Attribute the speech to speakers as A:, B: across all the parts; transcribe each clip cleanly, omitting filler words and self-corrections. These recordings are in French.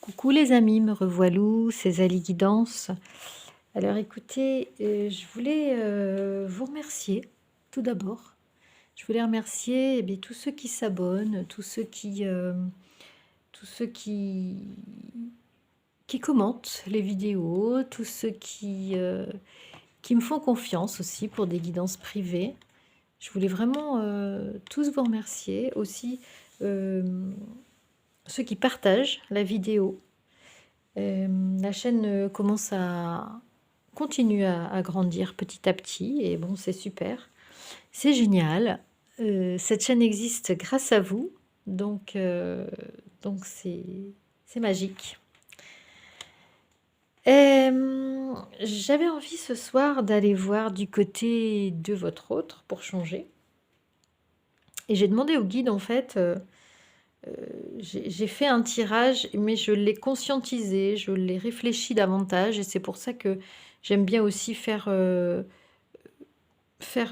A: Coucou les amis, me revoilou, c'est Zali Guidance. Alors écoutez, je voulais vous remercier tout d'abord. Je voulais remercier tous ceux qui s'abonnent, tous ceux qui commentent les vidéos, tous ceux qui me font confiance aussi pour des guidances privées. Je voulais vraiment tous vous remercier. Aussi euh, ceux qui partagent la vidéo. La chaîne commence à continue à grandir petit à petit et bon, c'est super. C'est génial. Cette chaîne existe grâce à vous, donc c'est magique. J'avais envie ce soir d'aller voir du côté de votre autre pour changer. Et j'ai demandé au guide en fait. J'ai fait un tirage, mais je l'ai conscientisé, je l'ai réfléchi davantage, et c'est pour ça que j'aime bien aussi faire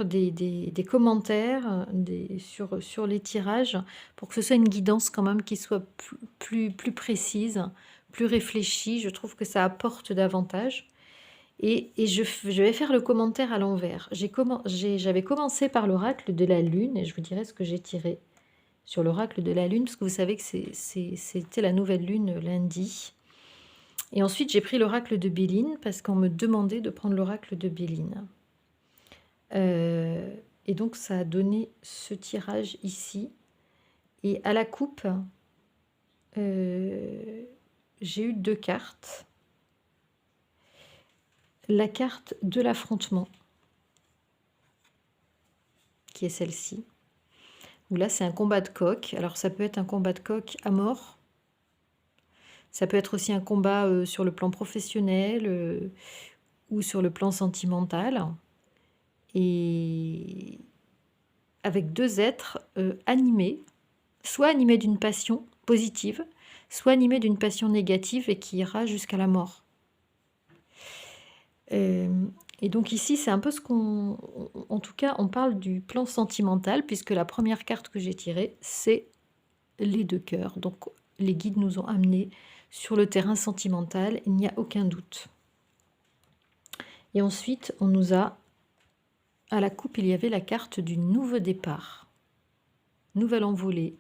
A: des commentaires sur les tirages, pour que ce soit une guidance quand même qui soit plus précise, plus réfléchie. Je trouve que ça apporte davantage. Et je vais faire le commentaire à l'envers. J'avais commencé par l'oracle de la Lune, et je vous dirai ce que j'ai tiré sur l'oracle de la Lune, parce que vous savez que c'était la nouvelle Lune lundi. Et ensuite, j'ai pris l'oracle de Béline, parce qu'on me demandait de prendre l'oracle de Béline. Et donc, ça a donné ce tirage ici. Et à la coupe, j'ai eu deux cartes. La carte de l'affrontement, qui est celle-ci, où là, c'est un combat de coq. Alors, ça peut être un combat de coq à mort. Ça peut être aussi un combat sur le plan professionnel ou sur le plan sentimental. Et avec deux êtres animés, soit animés d'une passion positive, soit animés d'une passion négative et qui ira jusqu'à la mort. Et donc ici, c'est un peu ce qu'on... En tout cas, on parle du plan sentimental, puisque la première carte que j'ai tirée, c'est les deux cœurs. Donc les guides nous ont amenés sur le terrain sentimental, il n'y a aucun doute. Et ensuite, on nous a... À la coupe, il y avait la carte du nouveau départ. Nouvelle envolée.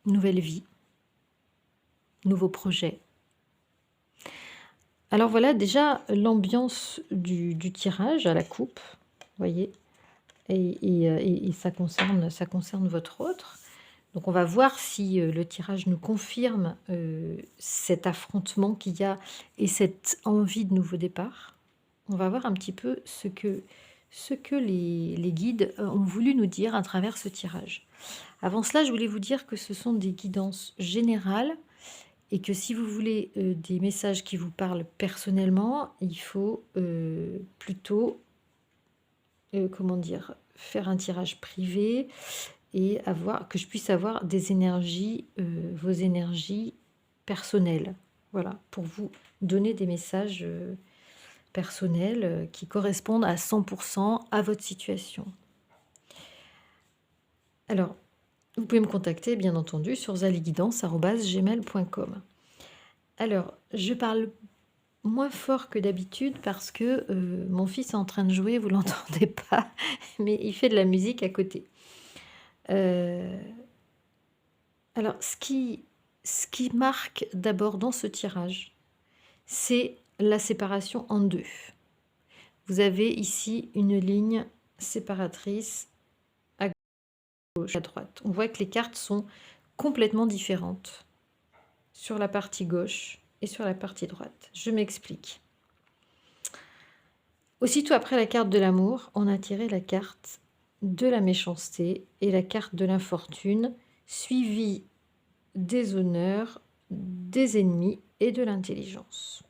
A: Nouvelle vie. Nouveau projet. Alors voilà déjà l'ambiance du tirage à la coupe, vous voyez, et ça concerne votre autre. Donc on va voir si le tirage nous confirme cet affrontement qu'il y a et cette envie de nouveau départ. On va voir un petit peu ce que les guides ont voulu nous dire à travers ce tirage. Avant cela, je voulais vous dire que ce sont des guidances générales, et que si vous voulez des messages qui vous parlent personnellement, il faut plutôt, comment dire, faire un tirage privé et que je puisse avoir des énergies, vos énergies personnelles. Voilà, pour vous donner des messages personnels qui correspondent à 100% à votre situation. Alors, vous pouvez me contacter, bien entendu, sur zaliguidance@gmail.com. Alors, je parle moins fort que d'habitude parce que mon fils est en train de jouer, vous l'entendez pas, mais il fait de la musique à côté. Alors, ce qui marque d'abord dans ce tirage, c'est la séparation en deux. Vous avez ici une ligne séparatrice à gauche, à droite. On voit que les cartes sont complètement différentes sur la partie gauche et sur la partie droite. Je m'explique. Aussitôt après la carte de l'amour, on a tiré la carte de la méchanceté et la carte de l'infortune, suivie des honneurs, des ennemis et de l'intelligence.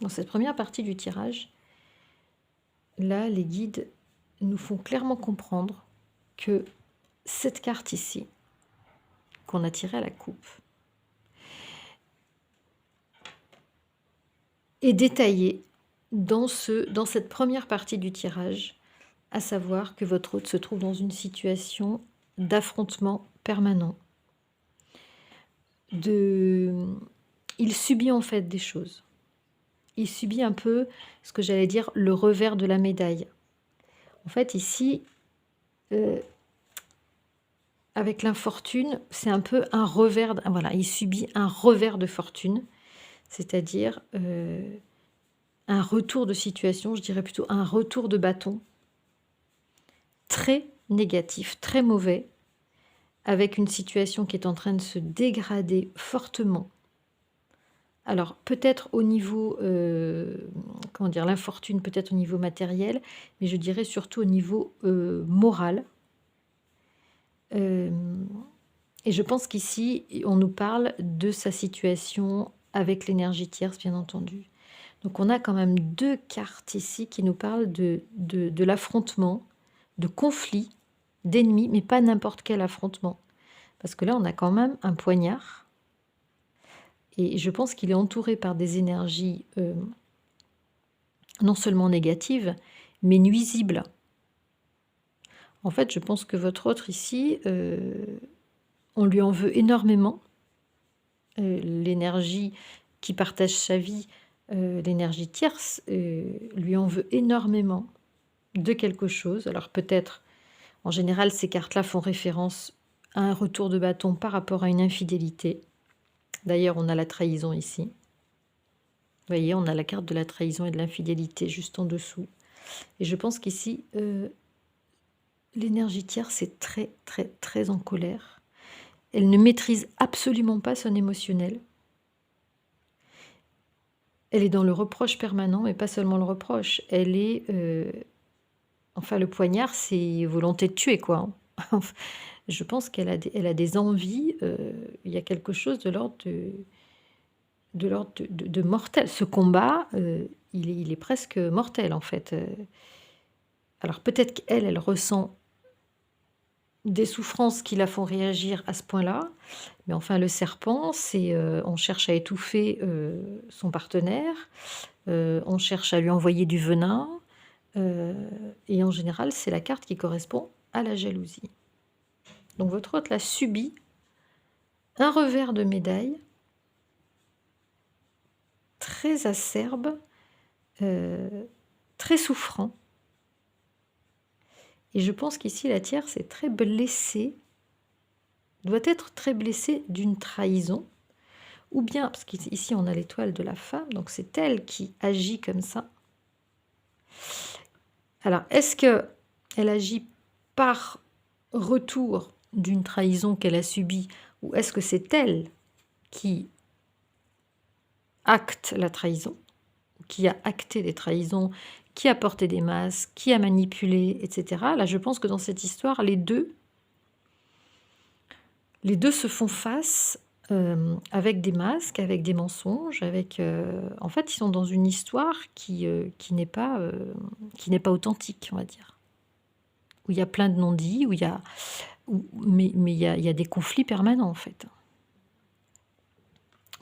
A: Dans cette première partie du tirage, là, les guides nous font clairement comprendre que cette carte ici, qu'on a tirée à la coupe, est détaillée dans cette première partie du tirage, à savoir que votre hôte se trouve dans une situation d'affrontement permanent. il subit en fait des choses. Il subit un peu ce que j'allais dire le revers de la médaille. En fait, ici, avec l'infortune, c'est un peu un revers. Voilà, il subit un revers de fortune, c'est-à-dire un retour de situation, je dirais plutôt un retour de bâton très négatif, très mauvais, avec une situation qui est en train de se dégrader fortement. Alors peut-être au niveau, comment dire, l'infortune, peut-être au niveau matériel, mais je dirais surtout au niveau moral. Et je pense qu'ici, on nous parle de sa situation avec l'énergie tierce, bien entendu. Donc on a quand même 2 cartes ici qui nous parlent de l'affrontement, de conflit, d'ennemis, mais pas n'importe quel affrontement. Parce que là, on a quand même un poignard. Et je pense qu'il est entouré par des énergies non seulement négatives, mais nuisibles. En fait, je pense que votre autre ici, on lui en veut énormément. L'énergie qui partage sa vie, l'énergie tierce, lui en veut énormément de quelque chose. Alors peut-être, en général, ces cartes-là font référence à un retour de bâton par rapport à une infidélité. D'ailleurs, on a la trahison ici. Vous voyez, on a la carte de la trahison et de l'infidélité juste en dessous. Et je pense qu'ici, l'énergie tierce est très, très, très en colère. Elle ne maîtrise absolument pas son émotionnel. Elle est dans le reproche permanent, mais pas seulement le reproche. Elle est... enfin, le poignard, c'est volonté de tuer, quoi. Je pense qu'elle a, elle a des envies. Il y a quelque chose de l'ordre de mortel. Ce combat, il est presque mortel, en fait. Alors peut-être qu'elle, elle ressent des souffrances qui la font réagir à ce point-là. Mais enfin, le serpent, c'est on cherche à étouffer son partenaire, on cherche à lui envoyer du venin, et en général, c'est la carte qui correspond à la jalousie. Donc votre hôte l'a subi un revers de médaille très acerbe, très souffrant. Et je pense qu'ici, la tierce est très blessée, doit être très blessée d'une trahison, ou bien, parce qu'ici on a l'étoile de la femme, donc c'est elle qui agit comme ça. Alors, est-ce qu'elle agit par retour d'une trahison qu'elle a subie, ou est-ce que c'est elle qui acte la trahison, qui a acté les trahisons, qui a porté des masques, qui a manipulé, etc. Là, je pense que dans cette histoire, les deux se font face avec des masques, avec des mensonges, avec... en fait, ils sont dans une histoire qui n'est pas authentique, on va dire. Où il y a plein de non-dits, où il y a... mais il y a des conflits permanents, en fait.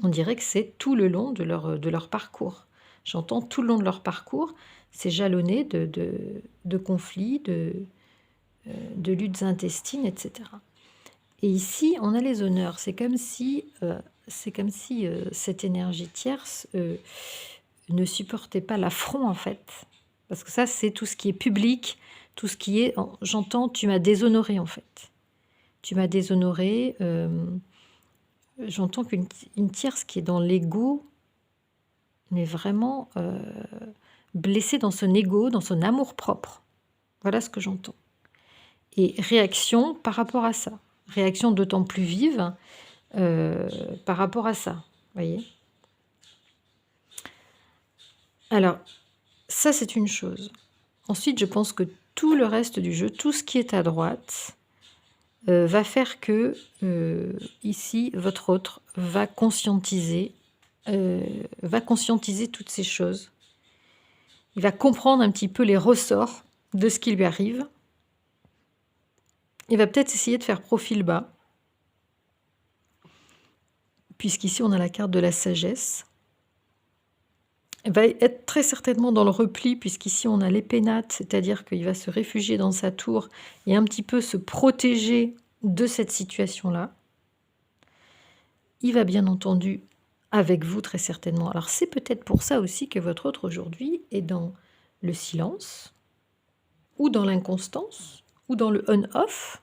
A: On dirait que c'est tout le long de leur parcours. J'entends tout le long de leur parcours, c'est jalonné de conflits, de luttes intestines, etc. Et ici, on a les honneurs. C'est comme si cette énergie tierce ne supportait pas l'affront, en fait. Parce que ça, c'est tout ce qui est public, tout ce qui est... J'entends, tu m'as déshonoré, en fait. Tu m'as déshonoré. J'entends qu'une tierce qui est dans l'ego, mais vraiment blessée dans son ego, dans son amour-propre. Voilà ce que j'entends. Et réaction par rapport à ça. Réaction d'autant plus vive par rapport à ça. Voyez. Alors, ça, c'est une chose. Ensuite, je pense que tout le reste du jeu, tout ce qui est à droite, va faire que, ici, votre autre va conscientiser toutes ces choses. Il va comprendre un petit peu les ressorts de ce qui lui arrive. Il va peut-être essayer de faire profil bas, puisqu'ici on a la carte de la sagesse. Il va être très certainement dans le repli, puisqu'ici on a les pénates, c'est-à-dire qu'il va se réfugier dans sa tour et un petit peu se protéger de cette situation-là. il va bien entendu avec vous très certainement. Alors c'est peut-être pour ça aussi que votre autre aujourd'hui est dans le silence, ou dans l'inconstance, ou dans le on-off.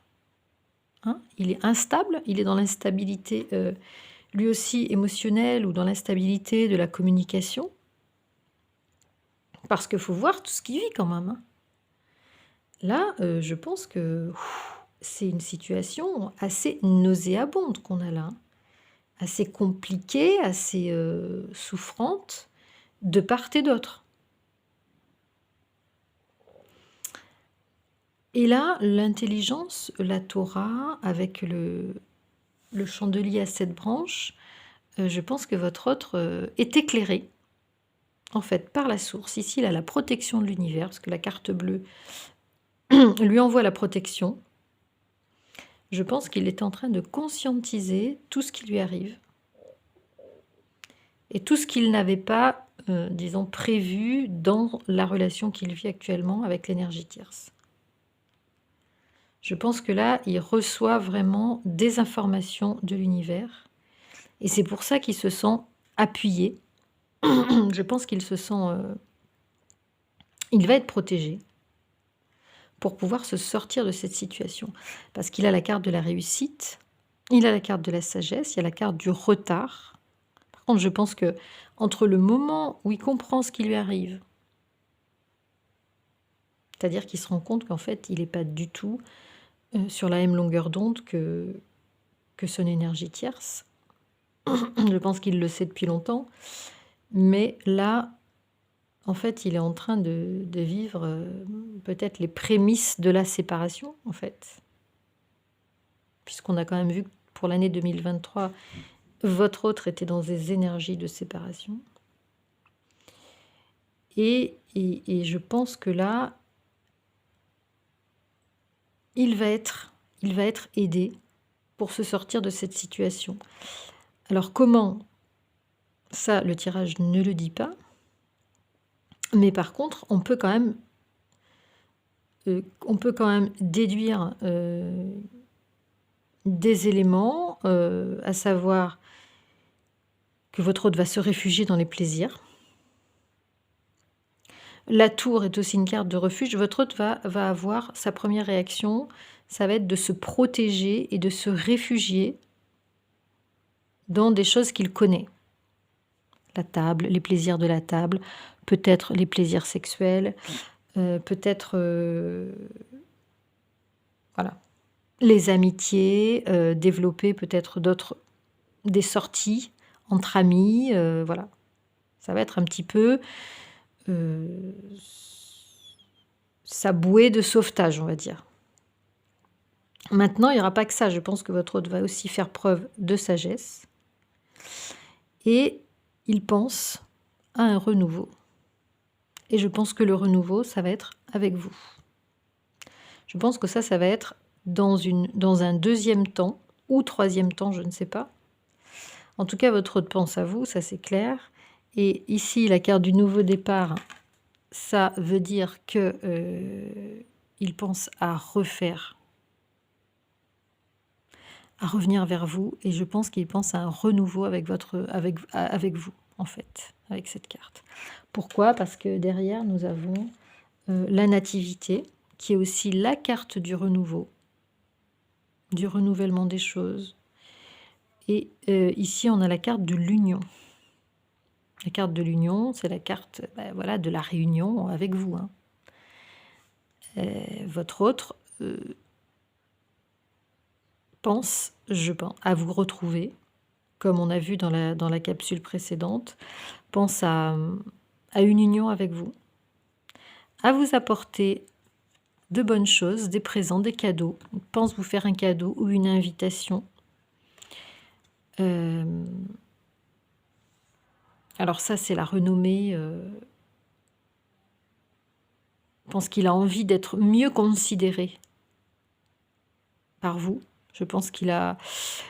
A: Hein, il est instable, il est dans l'instabilité lui aussi émotionnelle, ou dans l'instabilité de la communication. Parce qu'il faut voir tout ce qu'il vit quand même. Hein. Là, je pense que c'est une situation assez nauséabonde qu'on a là. Hein. Assez compliquée, assez souffrante, de part et d'autre. Et là, l'intelligence, la Torah, avec le chandelier à 7 branches, je pense que votre autre est éclairé, en fait, par la source. Ici, il a la protection de l'univers, parce que la carte bleue lui envoie la protection. Je pense qu'il est en train de conscientiser tout ce qui lui arrive. Et tout ce qu'il n'avait pas, disons, prévu dans la relation qu'il vit actuellement avec l'énergie tierce. Je pense que là, il reçoit vraiment des informations de l'univers. Et c'est pour ça qu'il se sent appuyé. Je pense qu'il se sent... il va être protégé pour pouvoir se sortir de cette situation. Parce qu'il a la carte de la réussite, il a la carte de la sagesse, il y a la carte du retard. Par contre, je pense que entre le moment où il comprend ce qui lui arrive, c'est-à-dire qu'il se rend compte qu'en fait, il n'est pas du tout sur la même longueur d'onde que son énergie tierce. Je pense qu'il le sait depuis longtemps. Mais là, en fait, il est en train de vivre peut-être les prémices de la séparation, en fait. Puisqu'on a quand même vu que pour l'année 2023, votre autre était dans des énergies de séparation. Et je pense que là, il va être aidé pour se sortir de cette situation. Alors comment? Ça, le tirage ne le dit pas. Mais par contre, on peut quand même déduire des éléments, à savoir que votre hôte va se réfugier dans les plaisirs. La tour est aussi une carte de refuge. Votre hôte va avoir sa première réaction, ça va être de se protéger et de se réfugier dans des choses qu'il connaît. La table, les plaisirs de la table, peut-être les plaisirs sexuels, peut-être voilà, les amitiés, développer peut-être des sorties entre amis, voilà. Ça va être un petit peu sa bouée de sauvetage, on va dire. Maintenant, il n'y aura pas que ça. Je pense que votre hôte va aussi faire preuve de sagesse. Et il pense à un renouveau. Et je pense que le renouveau, ça va être avec vous. Je pense que ça va être dans un deuxième temps, ou troisième temps, je ne sais pas. En tout cas, votre hôte pense à vous, ça c'est clair. Et ici, la carte du nouveau départ, ça veut dire que il pense à revenir vers vous. Et je pense qu'il pense à un renouveau avec vous, en fait, avec cette carte. Pourquoi? Parce que derrière, nous avons la nativité, qui est aussi la carte du renouveau, du renouvellement des choses. Et ici, on a la carte de l'union. La carte de l'union, c'est la carte voilà, de la réunion avec vous. Hein. Votre autre pense, je pense, à vous retrouver, comme on a vu dans la capsule précédente, pense à une union avec vous, à vous apporter de bonnes choses, des présents, des cadeaux, pense vous faire un cadeau ou une invitation. Alors ça, c'est la renommée. Je pense qu'il a envie d'être mieux considéré par vous. Je pense qu'il a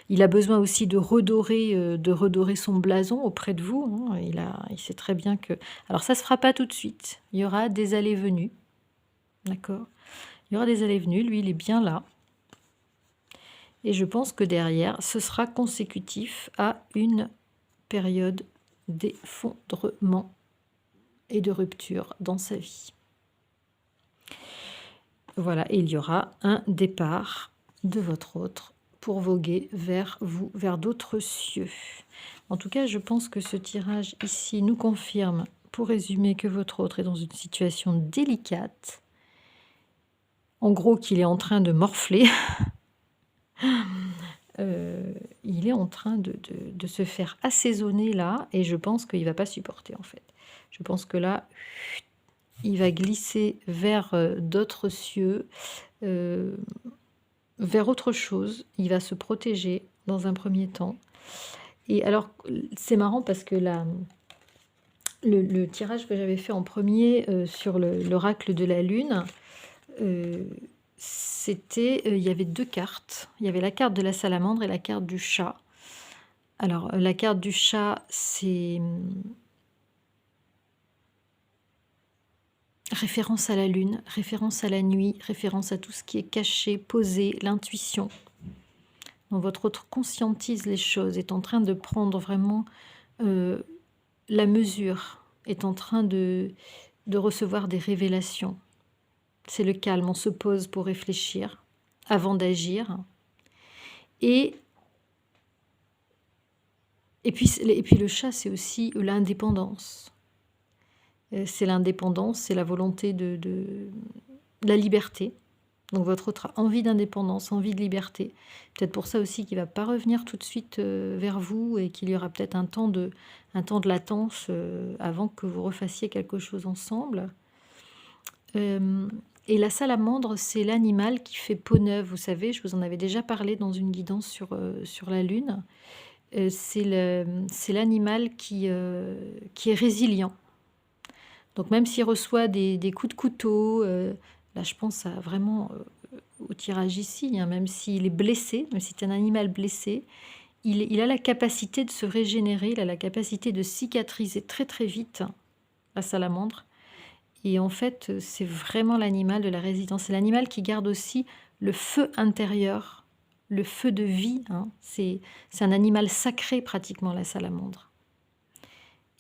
A: besoin aussi de redorer son blason auprès de vous. Hein. Il sait très bien que... Alors ça ne se fera pas tout de suite. Il y aura des allées-venues. D'accord? Il y aura des allées-venues. Lui, il est bien là. Et je pense que derrière, ce sera consécutif à une période d'effondrement et de rupture dans sa vie. Voilà, et il y aura un départ de votre autre pour voguer vers vous, vers d'autres cieux. En tout cas, je pense que ce tirage ici nous confirme, pour résumer, que votre autre est dans une situation délicate. En gros, qu'il est en train de morfler. Il est en train de se faire assaisonner là, et je pense qu'il ne va pas supporter en fait. Je pense que là, il va glisser vers d'autres cieux, vers autre chose. Il va se protéger dans un premier temps. Et alors, c'est marrant parce que le tirage que j'avais fait en premier sur l'oracle de la lune, c'était, il y avait 2 cartes. Il y avait la carte de la salamandre et la carte du chat. Alors, la carte du chat, c'est référence à la lune, référence à la nuit, référence à tout ce qui est caché, posé, l'intuition. Donc, votre autre conscientise les choses, est en train de prendre vraiment la mesure, est en train de recevoir des révélations. C'est le calme, on se pose pour réfléchir avant d'agir. Et puis le chat, c'est aussi l'indépendance. C'est l'indépendance, c'est la volonté de la liberté. Donc votre autre a envie d'indépendance, envie de liberté. Peut-être pour ça aussi qu'il ne va pas revenir tout de suite vers vous et qu'il y aura peut-être un temps de latence avant que vous refassiez quelque chose ensemble. Et la salamandre, c'est l'animal qui fait peau neuve. Vous savez, je vous en avais déjà parlé dans une guidance sur la lune. C'est l'animal qui est résilient. Donc même s'il reçoit des coups de couteau, là je pense vraiment au tirage ici, hein, même s'il est blessé, même si c'est un animal blessé, il a la capacité de se régénérer, il a la capacité de cicatriser très très vite, la salamandre. Et en fait, c'est vraiment l'animal de la résilience. C'est l'animal qui garde aussi le feu intérieur, le feu de vie. Hein. C'est un animal sacré pratiquement, la salamandre.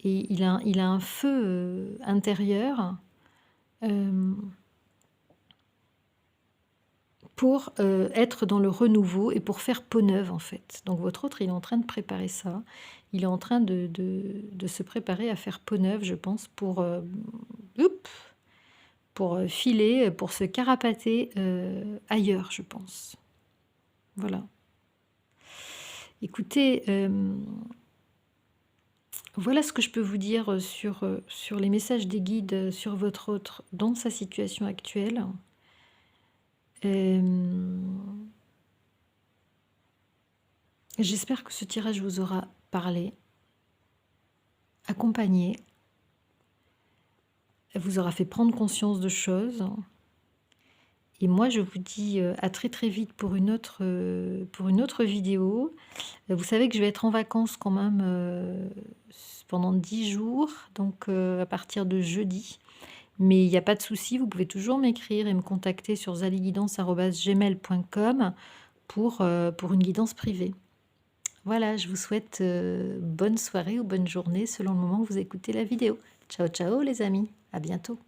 A: Et il a un feu intérieur pour être dans le renouveau et pour faire peau neuve en fait. Donc votre autre, il est en train de préparer ça. Il est en train de se préparer à faire peau neuve, je pense, pour filer, pour se carapater ailleurs, je pense. Voilà. Écoutez, voilà ce que je peux vous dire sur les messages des guides sur votre autre dans sa situation actuelle. J'espère que ce tirage vous aura parlé, accompagné, vous aura fait prendre conscience de choses. Et moi, je vous dis à très très vite pour une autre vidéo. Vous savez que je vais être en vacances quand même pendant 10 jours, donc à partir de jeudi. Mais il n'y a pas de souci, vous pouvez toujours m'écrire et me contacter sur zaliguidance@gmail.com pour une guidance privée. Voilà, je vous souhaite bonne soirée ou bonne journée selon le moment où vous écoutez la vidéo. Ciao ciao les amis, à bientôt.